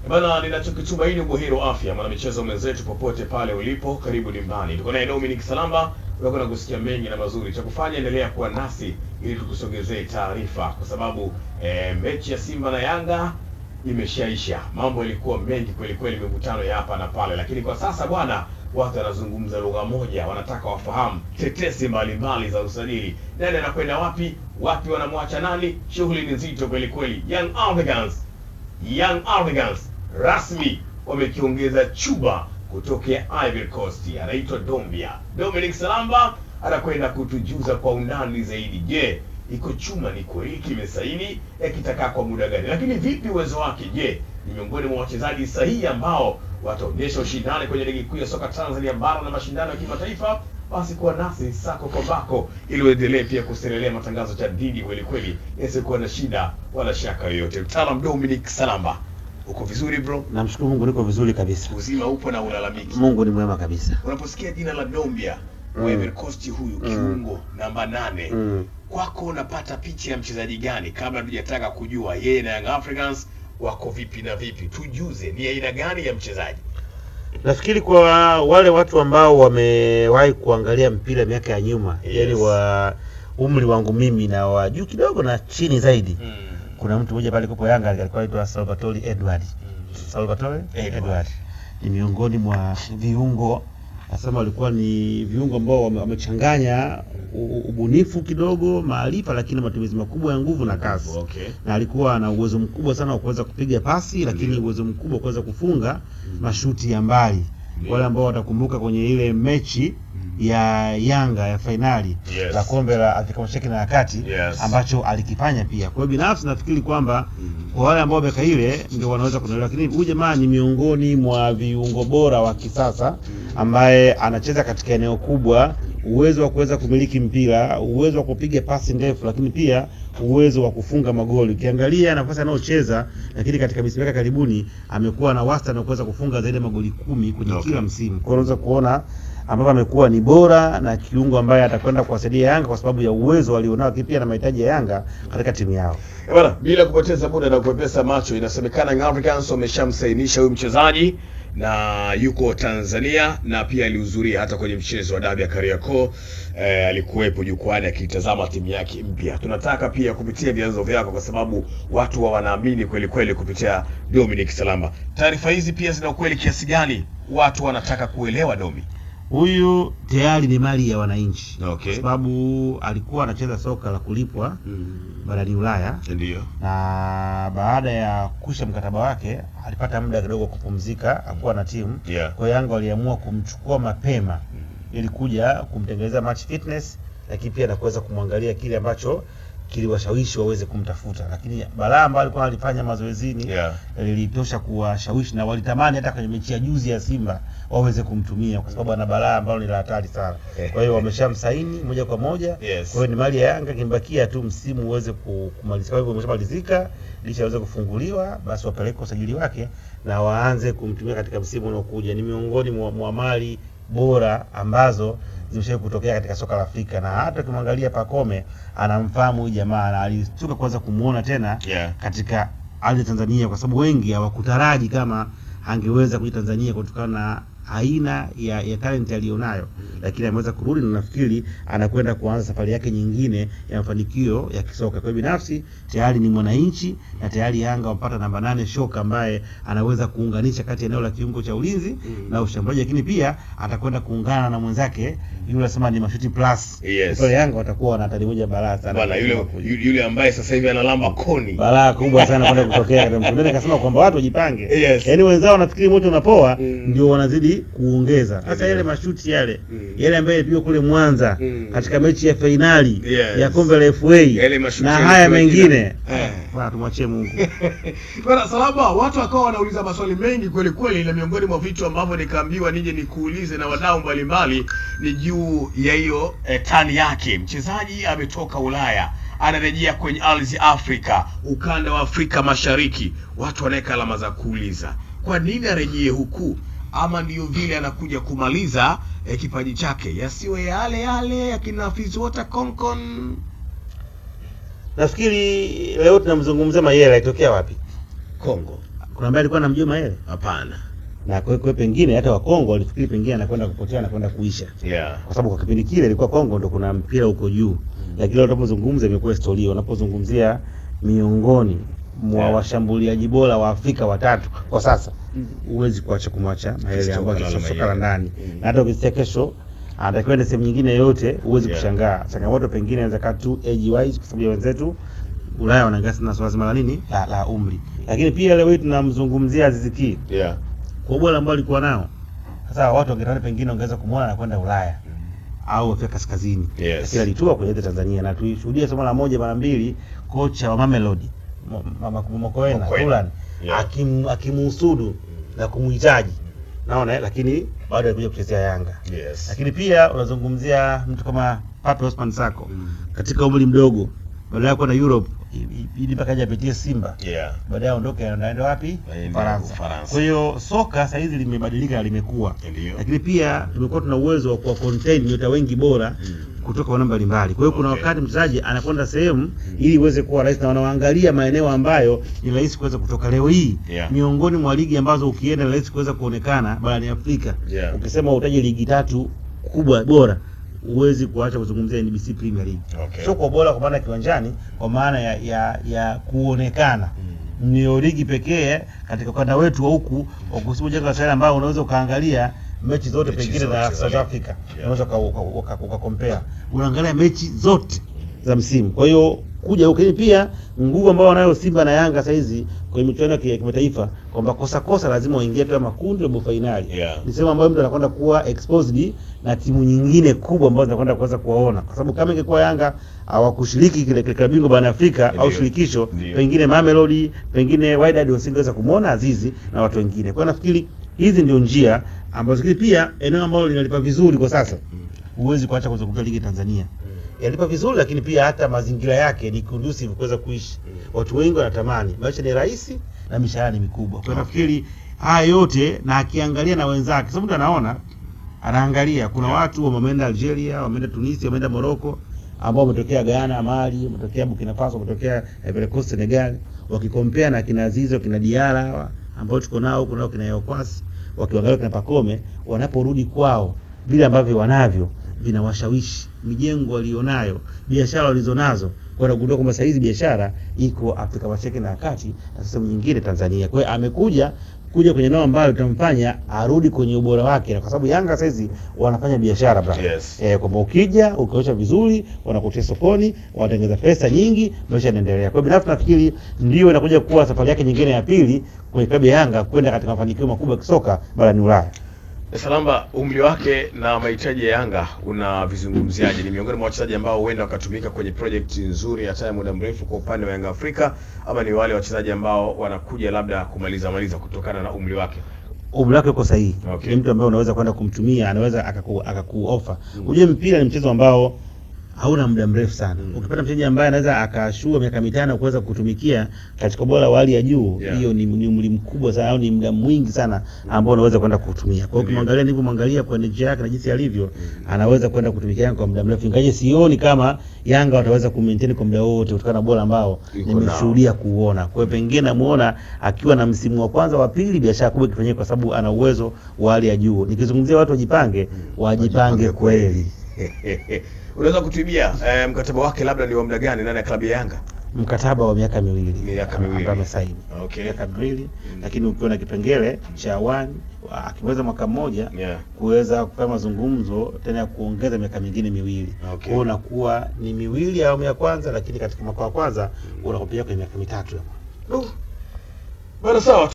Bana, ninachokitumaini buheri wa afya mwanamichezo mwenzetu popote pale ulipo, karibu nyumbani. Tuko naye Dominic Salamba, wewe kusikia mengi na mazuri. Cha kufanya endelea kuwa nasi ili tukusogezee taarifa kwa sababu mechi ya Simba na Yanga imeshaisha. Mambo yalikuwa mengi kweli kweli, mivutano ya hapa na pale, lakini kwa sasa bwana, watu wanazungumza lugha moja, wanataka wafahamu tetesi mbalimbali za usajili. Nani anakwenda wapi? Wapi wanamwacha nani? Shughuli ni nzito kweli kweli. Young Africans rasmi wamekiongeza chuba kutokea Ivory Coast, anaitwa Dombia. Dominic Salamba anakwenda kutujuza kwa undani zaidi. Je, iko chuma ni kweli kimesaini, kitakaa kwa muda gani? Lakini vipi uwezo wake? Je, ni miongoni mwa wachezaji sahihi ambao wataonyesha ushindani kwenye ligi kuu ya soka Tanzania bara na mashindano ya kimataifa? Basi kuwa nasi sako kwa bako ili uendelee pia kuselelea matangazo cha didi kweli kweli, yasikuwa na shida wala shaka yoyote. Mtaalamu Dominic Salamba, uko vizuri bro? Namshukuru Mungu niko vizuri kabisa. Uzima upo na ulalamiki? Mungu ni mwema kabisa. Unaposikia jina la Dombia Ivory Coast, huyu kiungo namba 8, kwako unapata picha ya mchezaji gani? Kabla tujataka kujua yeye na Young Africans wako vipi na vipi, tujuze ni aina gani ya mchezaji. Nafikiri kwa wale watu ambao wamewahi kuangalia mpira miaka ya nyuma, yani wa umri wangu mimi na wa juu kidogo na chini zaidi, kuna mtu mmoja pale kwa Yanga alikuwa anaitwa Salvatore Edward. Salvatore Edward ni miongoni mwa viungo, nasema walikuwa ni viungo ambao wamechanganya ubunifu kidogo, maarifa, lakini matumizi makubwa ya nguvu na kasi. Na alikuwa na uwezo mkubwa sana wa kuweza kupiga pasi, lakini uwezo mkubwa wa kuweza kufunga mashuti ya mbali. Wale ambao watakumbuka kwenye ile mechi ya Yanga ya finali la kombe la Afrika Mashariki na Kati, ambacho alikifanya pia. Kwa hiyo binafsi nafikiri kwamba kwa wale ambao wameka ile ndio wanaweza kuelewa, lakini huyu jamaa ni miongoni mwa viungo bora wa kisasa ambaye anacheza katika eneo kubwa, uwezo wa kuweza kumiliki mpira, uwezo wa kupiga pasi ndefu, lakini pia uwezo wa kufunga magoli. Ukiangalia nafasi anayocheza, lakini katika misimu yake karibuni amekuwa na wastani wa kuweza kufunga zaidi ya magoli 10 kwenye kila msimu. Kwa hiyo unaweza kuona ambapo amekuwa ni bora na kiungo ambaye atakwenda kuwasaidia Yanga kwa sababu ya uwezo alionao pia na mahitaji ya Yanga katika timu yao. Bwana, bila kupoteza muda na kuepesa macho, inasemekana Young Africans wameshamsainisha huyu mchezaji na yuko Tanzania, na pia alihudhuria hata kwenye mchezo wa dabi ya Kariakoo. Alikuwepo jukwani akitazama timu yake mpya. Tunataka pia kupitia vyanzo vyako, kwa sababu watu wanaamini kweli kweli kupitia Dominic Salamba. Taarifa hizi pia zina ukweli kiasi gani? Watu wanataka kuelewa Domi. Huyu tayari ni mali ya wananchi. Kwa sababu alikuwa anacheza soka la kulipwa barani Ulaya. Ndio. Na baada ya kusha mkataba wake alipata muda kidogo kupumzika, akuwa na timu. Kwa Yanga waliamua kumchukua mapema ili kuja kumtengeneza match fitness, lakini pia na kuweza kumwangalia kile ambacho kiliwashawishi waweze kumtafuta. Lakini balaa ambayo alikuwa alifanya mazoezini lilitosha kuwashawishi, na walitamani hata kwenye mechi ya juzi ya Simba waweze kumtumia kwa sababu ana balaa ambalo ni la hatari sana. Kwa hiyo wameshamsaini moja kwa moja. Kwa hiyo ni mali ya Yanga, kimbakia tu msimu uweze kumalizika. Kwa hivyo umeshamalizika, lisha aweze kufunguliwa, basi wapeleke usajili wake na waanze kumtumia katika msimu unaokuja. Ni miongoni mwa mali bora ambazo zimeshawahi kutokea katika soka la Afrika, na hata kumwangalia Pacome anamfahamu huyu jamaa, na alistuka kwanza kumuona tena katika ardhi ya Tanzania, kwa sababu wengi hawakutaraji kama angeweza kuja Tanzania kutokana na aina ya talent alionayo. Lakini ameweza kurudi, na nafikiri anakwenda kuanza safari yake nyingine ya mafanikio ya kisoka. Kwa binafsi tayari ni mwananchi, na tayari Yanga wapata namba 8 shoka ambaye anaweza kuunganisha kati ya eneo la kiungo cha ulinzi na ushambuliaji, lakini pia atakwenda kuungana na mwenzake yule anasema ni mashuti plus. Kwa Yanga watakuwa wana hatari moja balaa sana. Bwana, yule ambaye sasa hivi analamba koni, balaa kubwa sana kwenda kutokea katika mtandao. Akasema kwamba watu wajipange. Yaani wenzao wanafikiri moto unapoa, ndio wanazidi kuongeza. Sasa yale mashuti yale ambaye pia kule Mwanza katika mechi ya finali ya kombe la FA na haya mengine, tumwachie Mungu. Bwana Salamba, watu wakawa wanauliza maswali mengi kweli kweli, na miongoni mwa vitu ambavyo nikaambiwa nije nikuulize na wadau mbalimbali ni juu ya hiyo tani yake. Mchezaji ametoka Ulaya, anarejea kwenye ardhi Afrika, ukanda wa Afrika Mashariki. Watu wanaweka alama za kuuliza, kwa nini arejee huku? Ama ndio vile anakuja kumaliza kipaji chake, yasiwe yale yakina Fizota Konkon? Nafikiri leo tunamzungumzia Mayele, alitokea wapi? Kongo. Kuna ambaye alikuwa anamjua Mayele? Hapana. Na kwa pengine hata wa Kongo walifikiri pengine anakwenda kupotea na kwenda kuisha. Kwa sababu kwa kipindi kile ilikuwa Kongo ndo kuna mpira uko juu. Lakini unapozungumza imekuwa historia. Unapozungumzia miongoni mwa washambuliaji bora wa Afrika watatu kwa sasa, huwezi kuacha kumwacha Mayele ambaye soka la ndani. Na hata ukisikia kesho atakwenda sehemu nyingine yote huwezi kushangaa. Changamoto pengine inaweza kaa tu age wise kwa sababu ya wenzetu Ulaya wanaangalia sana swala zima la nini? La umri. Lakini pia leo hii tunamzungumzia Aziz Ki. Kwa ubora ambao alikuwa nao. Sasa watu wangetamani pengine ongeza kumuona na kwenda Ulaya au Afrika Kaskazini. Lakini alitua kwenye Tanzania na tuishuhudia somo la moja mara mbili kocha wa Mamelodi Mama Mokoena Ulan akimuhusudu na kumuhitaji. Naona lakini bado alikuja kuchezea Yanga. Lakini pia unazungumzia mtu kama Pape Osman Sako katika umri mdogo baada ya kwenda Europe ili mpaka aje apitie Simba. Baadaye aondoke anaenda wapi? Ufaransa. Kwa hiyo soka sasa hizi limebadilika na limekuwa. Lakini pia tumekuwa tuna uwezo wa contain nyota wengi bora kutoka wana mbalimbali. Kwa hiyo kuna wakati mchezaji anakwenda sehemu ili iweze kuwa rahisi na wanaangalia maeneo ambayo ni rahisi kuweza kutoka leo hii. Miongoni mwa ligi ambazo ukienda rahisi kuweza kuonekana barani Afrika. Ukisema utaje ligi tatu kubwa bora uwezi kuacha kuzungumzia NBC Premier League. Sio kwa bora kwa maana kiwanjani, kwa maana ya kuonekana. Ni ligi pekee katika kanda wetu wa huku ukusibu jenga sasa ambao unaweza kaangalia mechi zote pengine za South Africa. Unaweza ukacompare. Unaangalia mechi zote za msimu. Kwa hiyo kuja huko pia nguvu ambao wanayo Simba na Yanga sasa hizi kwenye michuano ya kimataifa kwamba kosa lazima waingie tu makundi robo finali. Ni sema ambayo mtu anakwenda kuwa exposed na timu nyingine kubwa ambazo zinakwenda kuweza kuwaona. Kwa sababu kama ingekuwa Yanga hawakushiriki kile klabu bingwa barani Afrika au shirikisho, pengine Mamelodi, pengine Wydad wasingeweza kumuona Azizi na watu wengine. Kwa nafikiri hizi ndio njia ambazo pia eneo ambalo linalipa vizuri kwa sasa. Huwezi kuacha kuzungumzia ligi Tanzania. Yalipa vizuri lakini pia hata mazingira yake ni conducive kuweza kuishi. Watu wengi wanatamani. Maisha ni rahisi na mishahara ni mikubwa. Kwa nafikiri haya yote na akiangalia na wenzake. Sababu mtu anaangalia kuna watu wameenda Algeria, wameenda Tunisia, wameenda Morocco ambao wametokea Ghana, Mali, wametokea Burkina Faso, wametokea Ivory Coast, Senegal, wakikompea na kina Azizo, kina Diarra ambao tuko nao, kuna kina Yokwasi, wakiangalia kina Pakome, wanaporudi kwao bila ambavyo wanavyo vinawashawishi mijengo walionayo, biashara walizonazo, kwa kugundua kwamba saizi biashara iko Afrika Mashariki na Kati na sehemu nyingine Tanzania. Kwa hiyo amekuja kwenye nao ambayo tutamfanya arudi kwenye ubora wake, kwa sababu Yanga saizi wanafanya biashara brother. Kwamba ukija ukiosha vizuri wanakutia sokoni, wanatengeneza pesa nyingi, maisha yanaendelea. Kwa hiyo binafsi nafikiri ndio inakuja kuwa safari yake nyingine ya pili kwenye klabu ya Yanga kwenda katika mafanikio makubwa ya kisoka barani Ulaya. Salamba, umri wake na mahitaji ya Yanga unavizungumziaje? Ni miongoni mwa wachezaji ambao huenda wakatumika kwenye project nzuri hata ya muda mrefu kwa upande wa Yanga Afrika, ama ni wale wachezaji ambao wanakuja labda kumaliza kutokana na umri wake? Umri wake uko sahihi. Ni mtu ambaye unaweza kwenda kumtumia, anaweza akakuofa. Unajua mpira ni mchezo ambao hauna muda mrefu sana. Ukipata mchezaji ambaye anaweza akashua miaka 5 kuweza kutumikia katika bora wa hali ya juu, hiyo ni umri mkubwa sana au ni muda mwingi sana ambao unaweza kwenda kutumia. Kwa hiyo ukimwangalia ndivyo mwangalia kwa nje yake na jinsi alivyo, anaweza kwenda kutumikia kwa muda mrefu. Ingaje sioni kama Yanga wataweza kumaintain kwa muda wote kutokana na bora ambao nimeshuhudia kuona. Kwa hiyo pengine namuona akiwa na msimu wa kwanza wa pili biashara kubwa ikifanyika kwa sababu ana uwezo wa hali ya juu. Nikizungumzia watu wajipange kweli. Unaweza kutibia mkataba wake labda ni wa muda gani ndani ya klabu ya Yanga? Mkataba wa miaka 2. Miaka 2 ambaye amesaini. Miaka 2, lakini ukiona kipengele cha 1 akiweza mwaka mmoja kuweza kufanya mazungumzo tena ya kuongeza miaka mingine 2. Kwa hiyo unakuwa ni 2 au ya kwanza, lakini katika mwaka wa kwanza unakopia kwa miaka 3. Bado sawa.